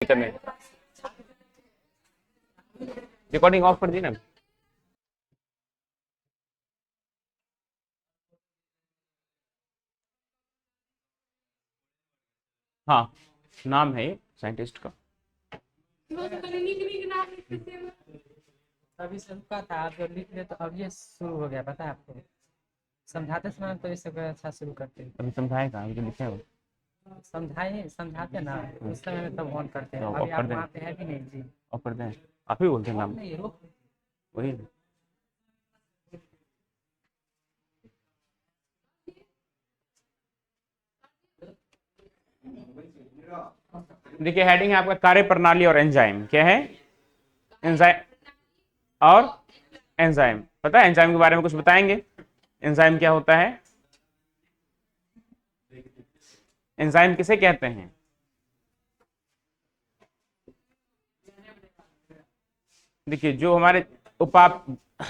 करने, recording of कर दी ना। हाँ, नाम है साइंटिस्ट का। अभी से रुका था, आप जो लिख रहे तो अब ये शुरू हो गया, पता है आपको? समझाते समय तो ये सब अच्छा शुरू करते हैं। अभी समझाएगा, अभी तो लिखे हो। समझाते ना उस समय में तब ऑन करते हैं। तो अभी ऑफ कर आप दें, वहाँ पे है भी नहीं जी। ऑफ कर दें, आप ही बोलते हैं नाम। नहीं रोक। वही देखिए, हेडिंग है आपका कार्य प्रणाली और एंजाइम। क्या है? एंजाइम और एंजाइम। पता है एंजाइम के बारे में कुछ बताएंगे? एंजाइम क्या होता है? एंजाइम किसे कहते हैं? देखिए, जो हमारे उपाप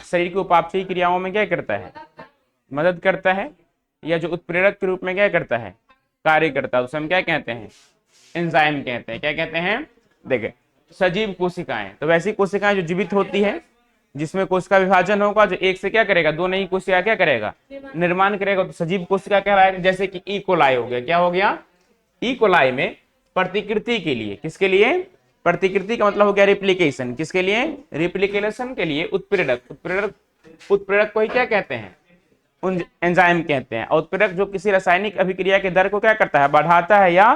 शरीर की उपापचयी क्रियाओं में क्या करता है? मदद करता है, या जो उत्प्रेरक के रूप में क्या करता है? कार्य करता है, उसे हम क्या कहते हैं? एंजाइम कहते हैं। क्या कहते हैं? देखिए, सजीव कोशिकाएं, तो वैसी कोशिकाएं जो जीवित होती है, जिसमें कोशिका विभाजन होगा, जो एक से क्या करेगा, दो नई कोशिका क्या करेगा, निर्माण करेगा, तो सजीव कोशिका कहलाएगा। जैसे कि ई कोलाई हो गया। क्या हो गया? ई कोलाई में प्रतिकृति के लिए, किसके लिए? प्रतिकृति का मतलब हो गया रिप्लिकेशन। किसके लिए? रिप्लिकेशन के लिए उत्प्रेरक। उत्प्रेरक को ही क्या कहते हैं? एंजाइम कहते हैं। और उत्प्रेरक जो किसी रासायनिक अभिक्रिया के दर को क्या करता है, बढ़ाता है या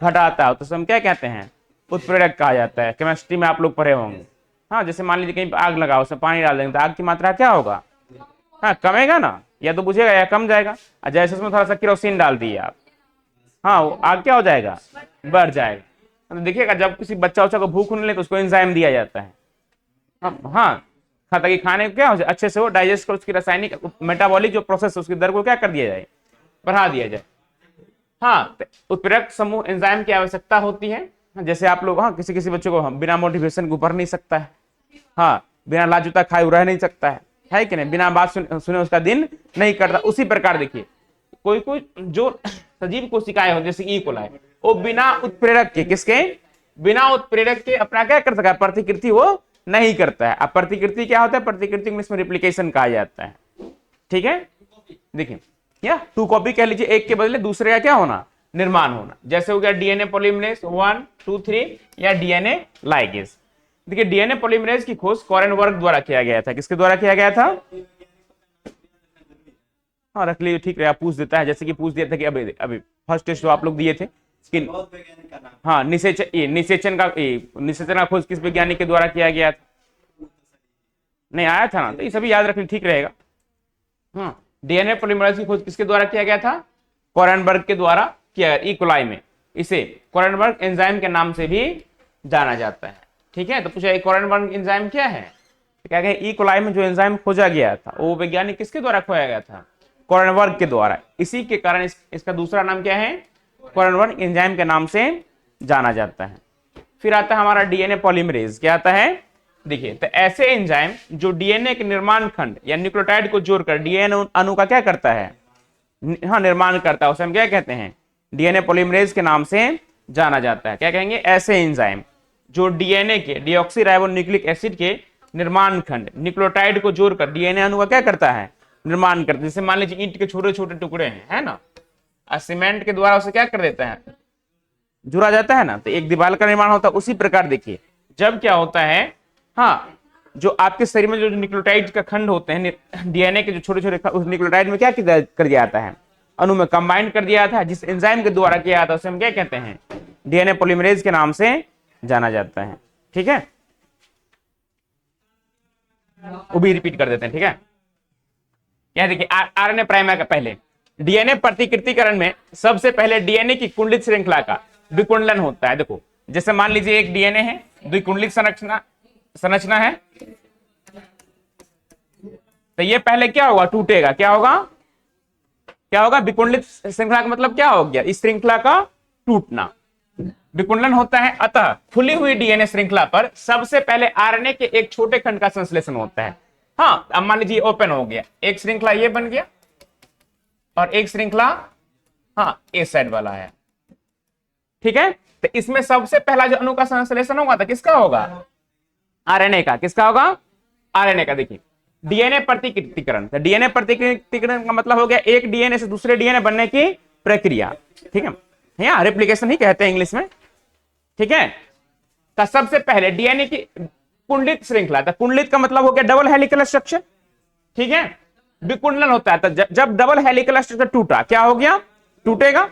घटाता है, तो हम क्या कहते हैं? उत्प्रेरक कहा जाता है। केमिस्ट्री में आप लोग पढ़े होंगे। हाँ, जैसे मान लीजिए कहीं आग लगाओ, उसमें पानी डाल देंगे तो आग की मात्रा क्या होगा? हाँ, कमेगा ना, या तो बुझेगा या कम जाएगा। और जैसे उसमें थोड़ा सा केरोसिन डाल दिए आप, हाँ, वो आग क्या हो जाएगा? बढ़ जाएगा। तो देखिएगा, जब किसी बच्चा उच्चा को भूख होने लगे तो उसको एंजाइम दिया जाता है। हाँ, ताकि खाने को क्या हो जाए, अच्छे से वो डाइजेस्ट कर, उसकी रासायनिक मेटाबॉलिक जो प्रोसेस है उसकी दर को क्या कर दिया जाए, बढ़ा दिया जाए। हाँ, उत्प्रेरक समूह एंजाइम की आवश्यकता होती है। जैसे आप लोग, हाँ, किसी किसी बच्चे को बिना मोटिवेशन को पढ़ नहीं सकता है, हाँ, बिना लाजूता खाए रह नहीं सकता है कि नहीं? बिना बात सुने उसका दिन नहीं करता। उसी प्रकार देखिए, कोई कोई जो सजीव कोशिकाएं हो, जैसे ई कोलाई, वो बिना उत्प्रेरक के, किसके? बिना उत्प्रेरक के अपना क्या कर सकता है? प्रतिकृति वो नहीं करता है। अब प्रतिकृति क्या होता है? प्रतिकृति में इसमें रिप्लिकेशन कहा जाता है। ठीक है, देखिए, या टू कॉपी कह लीजिए, एक के बदले दूसरे का क्या होना, निर्माण होना। जैसे हो गया डीएनए पॉलीमरेज 1 2 3 या डीएनए लाइगेज। देखिए, डीएनए पॉलीमरेज की खोज कॉरेनबर्ग द्वारा किया गया था। किसके द्वारा किया गया था? हाँ, रख लीजिए, ठीक है, आप पूछ देता है। जैसे कि पूछ दिया था कि अभी अभी फर्स्ट टेस्ट जो आप लोग दिए थे, हाँ, निषेचन का खोज किस वैज्ञानिक के द्वारा किया गया था? नहीं आया था ना, तो ये सभी याद रखना ठीक रहेगा। हाँ, डीएनए पॉलीमरेज की खोज किसके द्वारा किया गया था? कोरेनबर्ग के द्वारा किया गया, ई कोलाई में। इसे कोरेनबर्ग एंजाइम के नाम से भी जाना जाता है। ठीक है, तो पूछा कोरेनबर्ग एंजाइम क्या है? तो क्या कहें, ई कोलाई में जो एंजाइम खोजा गया था वो वैज्ञानिक किसके द्वारा खोया गया था? कोरेनबर्ग के द्वारा। इसी के कारण इसका दूसरा नाम क्या है? कोरेनबर्ग एंजाइम के नाम से जाना जाता है। फिर आता है हमारा डीएनए पॉलीमरेज। क्या आता है? देखिए, तो ऐसे एंजाइम जो डीएनए के निर्माण खंड या न्यूक्लियोटाइड को जोड़कर डीएनए अणु का क्या करता है, हाँ, निर्माण करता है, उसे हम क्या कहते हैं? डीएनए पॉलीमरेज के नाम से जाना जाता है। क्या कहेंगे? ऐसे एंजाइम जो डीएनए के डीऑक्सीराइबोन्यूक्लिक एसिड के निर्माण खंड न्यूक्लियोटाइड को जोड़कर डीएनए अणु का क्या करता है, निर्माण करता है। जैसे मान लीजिए ईंट के छोटे छोटे टुकड़े हैं, है ना, सीमेंट के द्वारा उसे क्या कर देता है, जुड़ा जाता है ना, तो एक दीवार का निर्माण होता है। उसी प्रकार देखिए, जब क्या होता है, हाँ, जो आपके शरीर में जो न्यूक्लियोटाइड का खंड होते हैं, डीएनए के जो छोटे छोटे, उस न्यूक्लियोटाइड में क्या कर दिया जाता है, अणु में कंबाइन कर दिया जाता है। जिस एंजाइम के द्वारा किया जाता है उसे हम क्या कहते हैं? डीएनए पॉलीमरेज के नाम से जाना जाता है। ठीक है, वो भी रिपीट कर देते हैं। ठीक है, यह देखिए, आरएनए प्राइमर का पहले डीएनए प्रतिकृतिकरण में सबसे पहले डीएनए की कुंडलित श्रृंखला का विकुंडलन होता है। देखो, जैसे मान लीजिए एक डीएनए है, द्विकुंडलित संरचना है, तो ये पहले क्या होगा, टूटेगा। क्या होगा? क्या होगा? विकुंडलित श्रृंखला का मतलब क्या हो गया? इस श्रृंखला का टूटना, विकुंडलन होता है। अतः खुली हुई डीएनए श्रृंखला पर सबसे पहले आरएनए के एक छोटे खंड का संश्लेषण होता है। हाँ, अब मान लीजिए ओपन हो गया, एक श्रृंखला ये बन गया और एक श्रृंखला, हाँ, ए साइड वाला है। ठीक है, तो इसमें सबसे पहला जो अणु का संश्लेषण होगा तो किसका होगा? आरएनए का। किसका होगा? आरएनए का। देखिए डीएनए प्रतिकृतिकरण, तो डीएनए प्रतिकृतिकरण का मतलब हो गया एक डीएनए से दूसरे डीएनए बनने की प्रक्रिया, ठीक है, यहाँ रेप्लिकेशन ही कहते हैं इंग्लिश में, ठीक है। तो सबसे पहले डीएनए की कुंडलित श्रृंखला, तो कुंडलित का मतलब हो गया डबल हेलिकल स्ट्रक्चर, ठीक है, विकुंडलन होता है। तो जब डबल हेलिकल स्ट्रक्चर टूटा, क्या हो गया? टूटेगा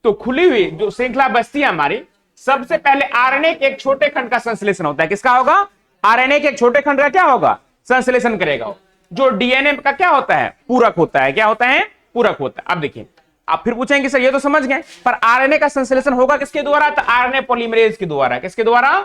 तो खुली हुई जो श्रृंखला बचती है हमारी, सबसे पहले आरएनए के एक छोटे खंड का संश्लेषण होता है। किसका होगा? आरएनए के एक छोटे खंड का क्या होगा? संश्लेषण करेगा, जो डीएनए का क्या होता है? पूरक होता है। क्या होता है? पूरक होता है। अब देखिए, आप फिर पूछेंगे सर ये तो समझ गए, पर आरएनए का संश्लेषण होगा किसके द्वारा? तो आरएनए पॉलीमरेज के द्वारा। किसके द्वारा?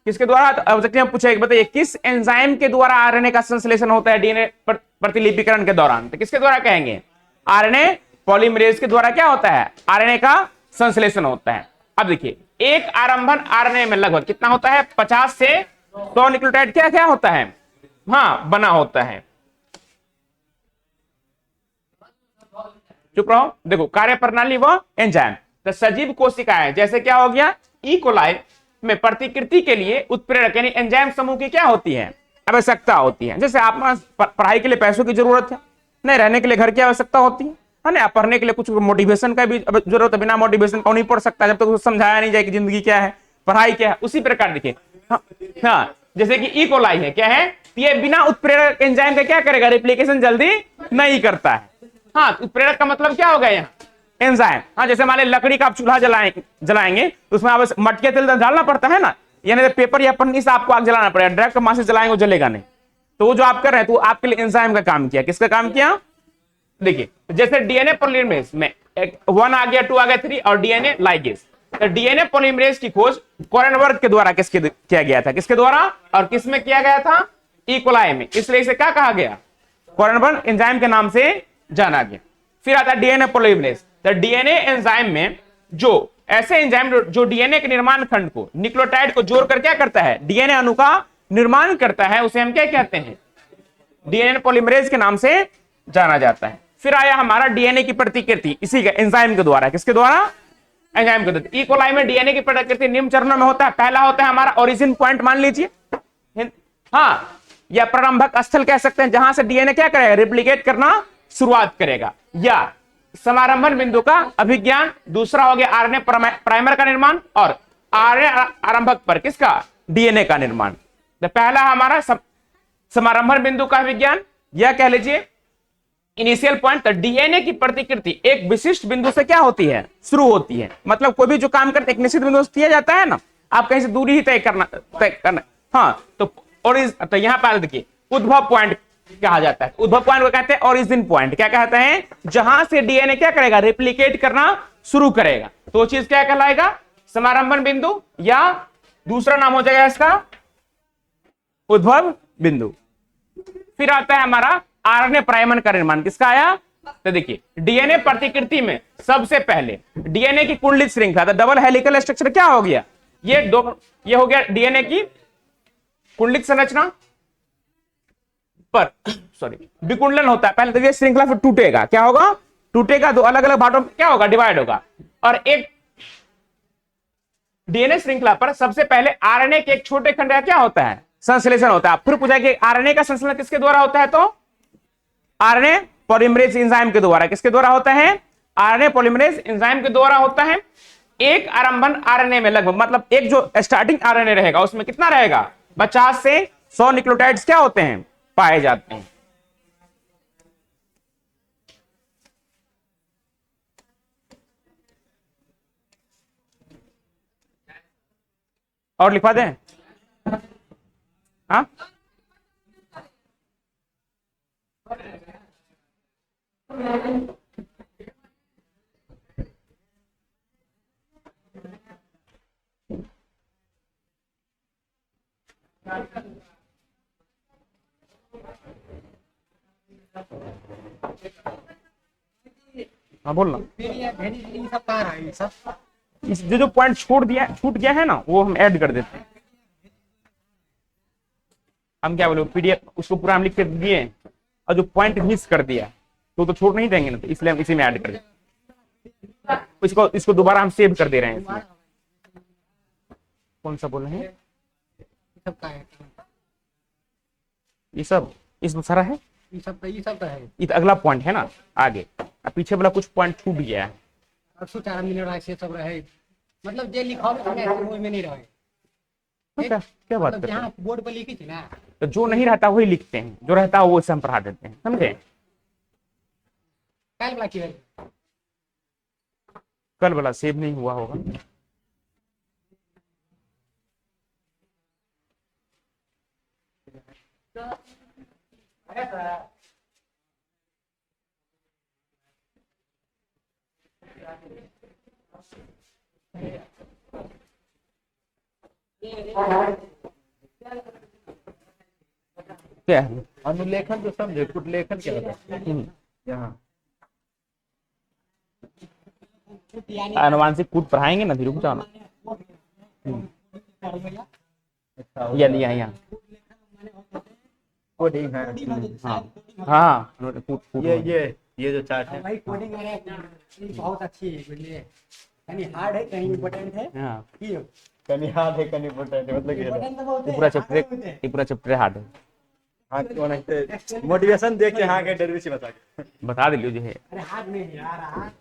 किसके द्वारा? तो ऑब्जेक्टिव पूछेगा, बताइए किस एंजाइम के द्वारा आरएनए का संश्लेषण होता है डीएनए प्रतिलिपिकरण के दौरान? तो किसके द्वारा कहेंगे? आरएनए पॉलीमरेज के द्वारा क्या होता है? आरएनए का संश्लेषण होता है। अब देखिए एक आरंभन आरएनए में लगभग कितना होता है? 50 से 100 न्यूक्लियोटाइड क्या क्या होता है? हाँ, बना होता है। चुप रहो। देखो कार्य प्रणाली व एंजाइम, तो सजीव कोशिकाएं जैसे क्या हो गया? ई कोलाई में प्रतिकृति के लिए उत्प्रेरक यानी एंजाइम समूह की क्या होती है? आवश्यकता होती है। जैसे आप पढ़ाई के लिए पैसों की जरूरत है, नहीं रहने के लिए घर की आवश्यकता होती है ना, पढ़ने के लिए कुछ मोटिवेशन का भी जरूरत है, बिना मोटिवेशन का नहीं पढ़ सकता जब तक तो समझाया नहीं जाए कि जिंदगी क्या है, पढ़ाई क्या है। उसी प्रकार देखिए हाँ, जैसे कि ई कोलाई है, क्या है? ये बिना उत्प्रेरक एंजाइम का क्या करेगा? रेप्लिकेशन जल्दी नहीं करता है। हाँ, उत्प्रेरक का मतलब क्या हो गया यहाँ? एंजाइम। हाँ, जैसे मान लीजिए लकड़ी का आप चूल्हा जलाएंगे तो उसमें आप मटके तेल डालना पड़ता है ना, यानी पेपर या पन्नी से आपको आग जलाना पड़ेगा, डायरेक्ट मां से जलाएंगे वो जलेगा नहीं। तो वो जो आप कर रहे हैं तो आपके लिए एंजाइम का काम किया। किसका काम किया? देखिए जैसे डीएनए पॉलीमरेज में 1 आ गया, 2 आ गया, 3 और डीएनए लाइगेज। तो डीएनए पॉलीमरेज की खोज कोरेनबर्ग के द्वारा किसके किया गया था? किसके द्वारा और किस में किया गया था? ई कोलाई में। इसलिए इसे क्या कहा गया? कोरेनबर्ग एंजाइम के नाम से जाना गया। फिर आता है डीएनए पॉलीमरेज। तो डीएनए एंजाइम में जो ऐसे एंजाइम जो डीएनए के निर्माण खंड को न्यूक्लियोटाइड को जोड़कर क्या करता है? डीएनए अणु का निर्माण करता है, उसे हम क्या कहते हैं? डीएनए पॉलीमरेज के नाम से जाना जाता है। फिर आया हमारा डीएनए की प्रतिकृति, इसी का एंजाइम के द्वारा। किसके द्वारा? एंजाइम के द्वारा। ई कोलाई में डीएनए की प्रतिकृति निम्न चरणों में होता है। पहला होता है हमारा ओरिजिन पॉइंट, मान लीजिए, हाँ, या प्रारंभक स्थल कह सकते हैं, जहां से डीएनए क्या करेगा? रेप्लिकेट करना शुरुआत करेगा, या समारंभन बिंदु का अभिज्ञान। दूसरा हो गया आरएनए प्राइमर का निर्माण, और आरएनए आरंभक पर किसका? डीएनए का निर्माण। तो पहला हमारा समारंभन बिंदु का विज्ञान, या कह लीजिए इनिशियल पॉइंट। तो डीएनए की प्रतिकृति एक विशिष्ट बिंदु से क्या होती है? शुरू होती है। मतलब कोई भी जो काम करते एक निश्चित बिंदु से किया जाता है ना, आप कहीं से दूरी ही तय करना। हाँ, तो यहां पर देखिए उद्भव पॉइंट कहा जाता है। उद्भव पॉइंट को कहते हैं ओरिजिन पॉइंट। क्या कहते हैं? जहां से डीएनए क्या करेगा? रेप्लिकेट करना शुरू करेगा। तो वो चीज क्या कहलाएगा? समारंभन बिंदु, या दूसरा नाम हो जाएगा इसका उद्भव बिंदु। फिर आता है हमारा आरएनए प्राइमर का निर्माण। किसका आया? तो देखिए डीएनए प्रतिकृति में सबसे पहले डीएनए की कुंडलित श्रृंखला, तो डबल हेलिकल स्ट्रक्चर क्या हो गया? ये हो गया डीएनए की कुंडलित संरचना पर विकुंडलन होता है पहले। तो ये श्रृंखला फिर टूटेगा, क्या होगा? टूटेगा, दो अलग अलग भागों में क्या होगा? डिवाइड होगा। और एक डीएनए श्रृंखला पर सबसे पहले आरएनए के एक छोटे खंड का क्या होता है? संश्लेषण होता है। फिर पूछा कि आरएनए का संश्लेषण किसके द्वारा होता है? तो आरएनए पॉलीमरेज एंजाइम के द्वारा। किसके द्वारा होता है? आरएनए पॉलीमरेज एंजाइम के द्वारा होता है। एक आरंभन आरएनए में लगभग, मतलब एक जो स्टार्टिंग आरएनए रहेगा उसमें कितना रहेगा? 50 से 100 न्यूक्लियोटाइड्स क्या होते हैं? पाए जाते हैं। और लिखवा दें? हाँ, हाँ बोलना। इस जो पॉइंट छूट गया है ना, वो हम ऐड कर देते हैं। हम क्या बोले, पीडीएफ उसको पूरा हम लिख के दिए और जो पॉइंट मिस कर दिया तो छोड़ नहीं देंगे ना, तो इसलिए हम इसी में ऐड कर देते। इसको दोबारा हम सेव कर दे रहे हैं इसमें। कौन सा बोल रहे हैं? सब का है, ये सब इसमें सारा है। ये सब तो है। ये तो अगला पॉइंट है ना आगे, अब पीछे वाला कुछ पॉइंट छूट गया है। और सुचारा मिनट ऐसे सब रहे, मतलब जे लिखा है वो में नहीं रहे। क्या बात मतलब करते हैं? जहाँ बोर्ड पर लिखी थी ना, तो जो नहीं रहता वही लिखते हैं, जो रहता है वो से हम पढ़ा देते हैं, समझे? कल वाला की है। कल वाला सेव नहीं हुआ होगा। क्या है? अनुलेखन तो समझे, कुटलेखन क्या होता है? यहाँ आनुवांशिक कूट पढ़ाएंगे ना, रुक जाओ ना। यहाँ कोडिंग है। हाँ हाँ कूट ये जो चार्ट है, भाई कोडिंग में बहुत अच्छी है, बोलिए कहीं हार्ड है कहीं इम्पोर्टेंट है। हाँ, ये कहीं हार्ड है कहीं इम्पोर्टेंट है, मतलब ये है। इम्पोर्टेंट तो बहुत ये है, पूरा hard चैप्टर, बहुत है। ये पूरा चैप्टर हार्ड है। हाँ क्यों नहीं, मोटिवेशन देख के हाँ के डर भी से बता के बता दिलियो जो है। अरे हार्ड नहीं यार, हार्ड